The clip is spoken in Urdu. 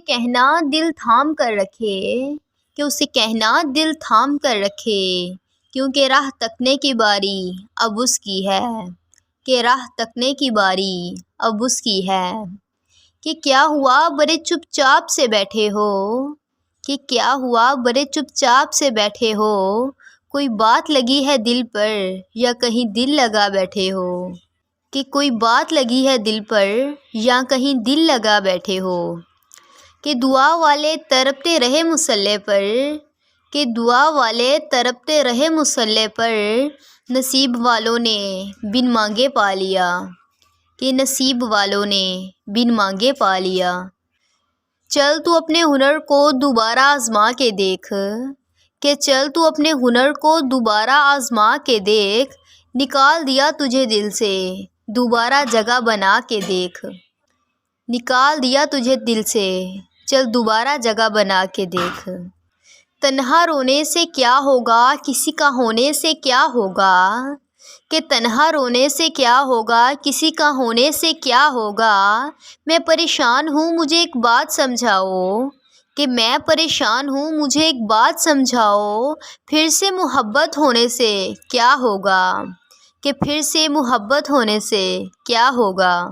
کہنا دل تھام کر رکھے، کہ اسے کہنا دل تھام کر رکھے، کیونکہ راہ تکنے کی باری اب اس کی ہے، کہ راہ تکنے کی باری اب اس کی ہے۔ کہ کیا ہوا بڑے چپ چاپ سے بیٹھے ہو، کہ کیا ہوا بڑے چپ چاپ سے بیٹھے ہو، کوئی بات لگی ہے دل پر یا کہیں دل لگا بیٹھے ہو، کہ کوئی بات لگی ہے دل پر یا کہیں دل لگا بیٹھے ہو۔ کہ دعا والے تڑپتے رہے مصلے پر، کہ دعا والے تڑپتے رہے مصلے پر، نصیب والوں نے بن مانگے پا لیا، کہ نصیب والوں نے بن مانگے پا لیا۔ چل تو اپنے ہنر کو دوبارہ آزما کے دیکھ، کہ چل تو اپنے ہنر کو دوبارہ آزما کے دیکھ، نکال دیا تجھے دل سے دوبارہ جگہ بنا کے دیکھ، نکال دیا تجھے دل سے چل دوبارہ جگہ بنا کے دیکھ۔ تنہا رونے سے کیا ہوگا کسی کا ہونے سے کیا ہوگا، کہ تنہا رونے سے کیا ہوگا کسی کا ہونے سے کیا ہوگا، میں پریشان ہوں مجھے ایک بات سمجھاؤ، کہ میں پریشان ہوں مجھے ایک بات سمجھاؤ، پھر سے محبت ہونے سے کیا ہوگا، کہ پھر سے محبت ہونے سے کیا ہوگا۔